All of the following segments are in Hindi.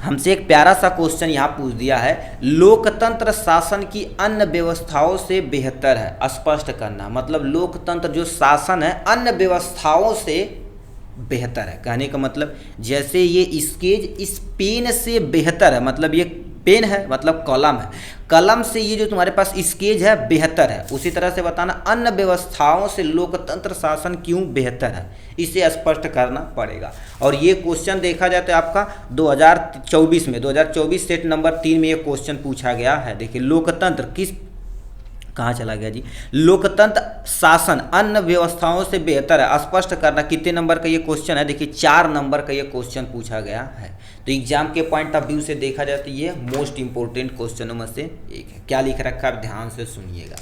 हमसे एक प्यारा सा क्वेश्चन यहाँ पूछ दिया है, लोकतंत्र शासन की अन्य व्यवस्थाओं से बेहतर है, स्पष्ट करना। मतलब लोकतंत्र जो शासन है अन्य व्यवस्थाओं से बेहतर है। कहने का मतलब जैसे ये स्केच इस पेन से बेहतर है, मतलब ये पेन है मतलब कलम है, कलम से ये जो तुम्हारे पास स्केच है बेहतर है। उसी तरह से बताना अन्य व्यवस्थाओं से लोकतंत्र शासन क्यों बेहतर है, इसे स्पष्ट करना पड़ेगा। और ये क्वेश्चन देखा जाए तो आपका 2024 में 2024 सेट नंबर 3 में ये क्वेश्चन पूछा गया है। देखिए लोकतंत्र किस, कहाँ चला गया जी, लोकतंत्र शासन अन्य व्यवस्थाओं से बेहतर है, स्पष्ट करना। कितने नंबर का ये क्वेश्चन है, देखिए 4 नंबर का ये क्वेश्चन पूछा गया है। तो एग्जाम के पॉइंट ऑफ व्यू से देखा जाए तो ये मोस्ट इंपॉर्टेंट क्वेश्चनों में से एक है। क्या लिख रखा है, ध्यान से सुनिएगा,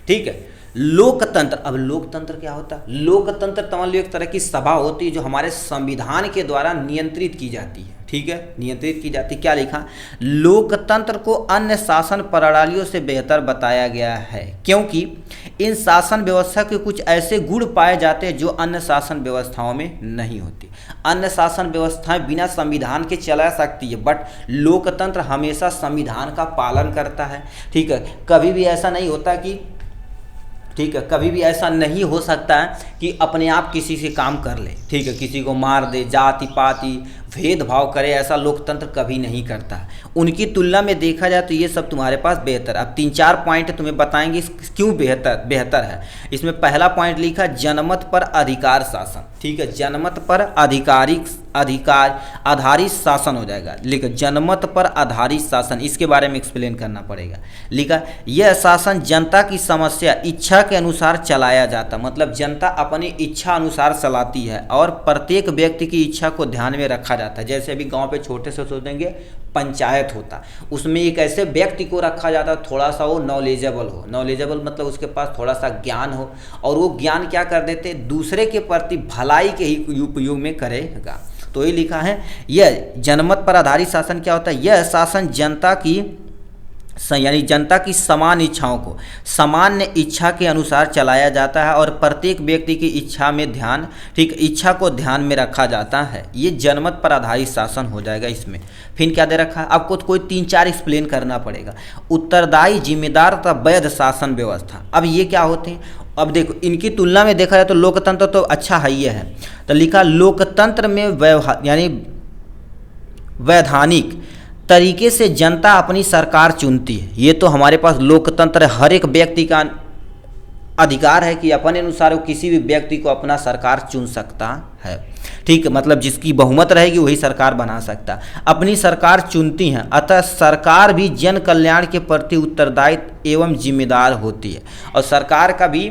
ठीक है। लोकतंत्र, अब लोकतंत्र क्या होता है, लोकतंत्र तमाम एक तरह की सभा होती है जो हमारे संविधान के द्वारा नियंत्रित की जाती है, ठीक है, नियंत्रित की जाती है। क्या लिखा, लोकतंत्र को अन्य शासन प्रणालियों से बेहतर बताया गया है क्योंकि इन शासन व्यवस्था के कुछ ऐसे गुण पाए जाते हैं जो अन्य शासन व्यवस्थाओं में नहीं होती। अन्य शासन व्यवस्थाएं बिना संविधान के चला सकती है, बट लोकतंत्र हमेशा संविधान का पालन करता है, ठीक है। कभी भी ऐसा नहीं होता कि, ठीक है, कभी भी ऐसा नहीं हो सकता है कि अपने आप किसी से काम कर ले, ठीक है, किसी को मार दे, जाति पाति भेदभाव करे, ऐसा लोकतंत्र कभी नहीं करता। उनकी तुलना में देखा जाए तो ये सब तुम्हारे पास बेहतर। अब 3-4 पॉइंट तुम्हें बताएंगे क्यों बेहतर है। इसमें पहला पॉइंट लिखा जनमत पर अधिकार शासन, ठीक है, जनमत पर अधिकार आधारित शासन हो जाएगा। लिखा जनमत पर आधारित शासन, इसके बारे में एक्सप्लेन करना पड़ेगा। लिखा यह शासन जनता की समस्या इच्छा के अनुसार चलाया जाता, मतलब जनता अपनी इच्छा अनुसार चलाती है और प्रत्येक व्यक्ति की इच्छा को ध्यान में रखा जाता है। जैसे अभी गांव पे छोटे से सोचेंगे पंचायत होता, उसमें एक ऐसे व्यक्ति को रखा जाता है थोड़ा सा वो नॉलेजेबल हो, नॉलेजेबल मतलब उसके पास थोड़ा सा ज्ञान हो, और वो ज्ञान क्या कर देते दूसरे के प्रति भलाई के ही उपयोग में करेगा। तो ये लिखा है यह जनमत पर आधारित शासन क्या होता है, यह शासन जनता की यानी जनता की समान इच्छाओं को सामान्य इच्छा के अनुसार चलाया जाता है और प्रत्येक व्यक्ति की इच्छा में ध्यान, ठीक, इच्छा को ध्यान में रखा जाता है। ये जनमत पर आधारित शासन हो जाएगा। इसमें फिर क्या दे रखा है, आपको कोई 3-4 एक्सप्लेन करना पड़ेगा। उत्तरदायी, जिम्मेदार तथा वैध शासन व्यवस्था, अब ये क्या होते हैं। अब देखो इनकी तुलना में देखा जाए तो लोकतंत्र तो अच्छा है, ये है। तो लिखा लोकतंत्र में यानी वैधानिक तरीके से जनता अपनी सरकार चुनती है। ये तो हमारे पास लोकतंत्र है, हर एक व्यक्ति का अधिकार है कि अपने अनुसार वो किसी भी व्यक्ति को अपना सरकार चुन सकता है, ठीक है, मतलब जिसकी बहुमत रहेगी वही सरकार बना सकता, अपनी सरकार चुनती हैं। अतः सरकार भी जन कल्याण के प्रति उत्तरदायित्व एवं जिम्मेदार होती है, और सरकार का भी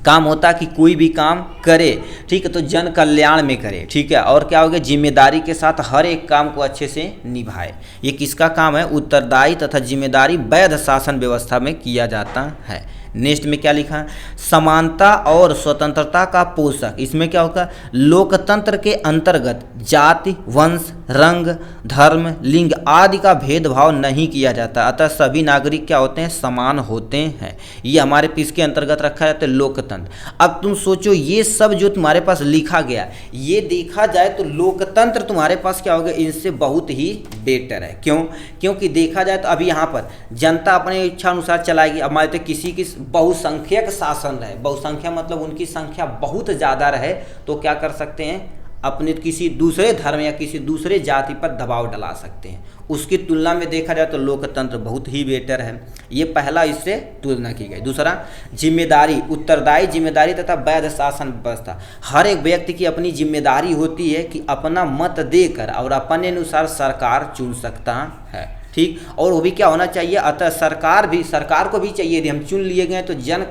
काम होता है कि कोई भी काम करे, ठीक है, तो जन कल्याण में करे, ठीक है, और क्या हो गया, जिम्मेदारी के साथ हर एक काम को अच्छे से निभाए। ये किसका काम है, उत्तरदायी तथा जिम्मेदारी वैध शासन व्यवस्था में किया जाता है। नेक्स्ट में क्या लिखा है, समानता और स्वतंत्रता का पोषक। इसमें क्या होगा, लोकतंत्र के अंतर्गत जाति, वंश, रंग, धर्म, लिंग आदि का भेदभाव नहीं किया जाता, अतः सभी नागरिक क्या होते हैं, समान होते हैं। ये हमारे इसके अंतर्गत रखा जाता है लोकतंत्र। अब तुम सोचो ये सब जो तुम्हारे पास लिखा गया, ये देखा जाए तो लोकतंत्र तुम्हारे पास क्या होगा, इनसे बहुत ही बेटर है। क्यों, क्योंकि देखा जाए तो अभी यहाँ पर जनता अपने इच्छा अनुसार चलाएगी। अब मान लो किसी की बहुसंख्यक शासन रहे, बहुसंख्या मतलब उनकी संख्या बहुत ज़्यादा रहे, तो क्या कर सकते हैं, अपने किसी दूसरे धर्म या किसी दूसरे जाति पर दबाव डला सकते हैं। उसकी तुलना में देखा जाए तो लोकतंत्र बहुत ही बेटर है। ये पहला इससे तुलना की गई। दूसरा जिम्मेदारी, उत्तरदायी जिम्मेदारी तथा वैध शासन व्यवस्था। हर एक व्यक्ति की अपनी जिम्मेदारी होती है कि अपना मत देकर और अपने अनुसार सरकार चुन सकता है, ठीक, और वो भी क्या होना चाहिए, अतः सरकार को भी चाहिए यदि हम चुन लिए गए तो जन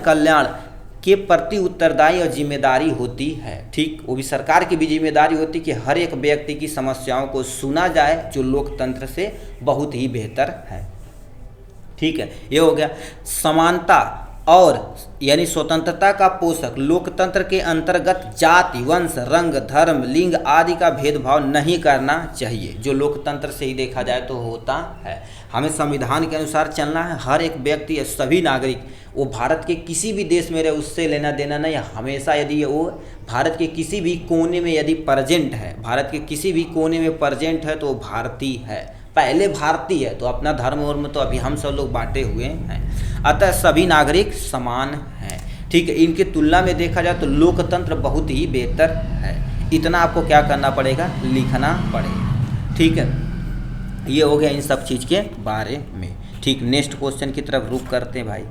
कल्याण के प्रति उत्तरदायी और जिम्मेदारी होती है, ठीक, वो भी सरकार की भी जिम्मेदारी होती है कि हर एक व्यक्ति की समस्याओं को सुना जाए, जो लोकतंत्र से बहुत ही बेहतर है, ठीक है। ये हो गया समानता और यानी स्वतंत्रता का पोषक लोकतंत्र के अंतर्गत जाति, वंश, रंग, धर्म, लिंग आदि का भेदभाव नहीं करना चाहिए, जो लोकतंत्र से ही देखा जाए तो होता है। हमें संविधान के अनुसार चलना है। हर एक व्यक्ति या सभी नागरिक, वो भारत के किसी भी देश में रहे, उससे लेना देना नहीं। हमेशा यदि वो भारत के किसी भी कोने में यदि प्रेजेंट है, भारत के किसी भी कोने में प्रेजेंट है, तो वो भारतीय है, पहले भारतीय है। तो अपना धर्म वर्म तो अभी हम सब लोग बांटे हुए हैं। अतः सभी नागरिक समान हैं। ठीक है, इनकी तुलना में देखा जाए तो लोकतंत्र बहुत ही बेहतर है। इतना आपको क्या करना पड़ेगा, लिखना पड़ेगा। ठीक है, ये हो गया इन सब चीज़ के बारे में। ठीक, नेक्स्ट क्वेश्चन की तरफ रुख करते हैं भाई।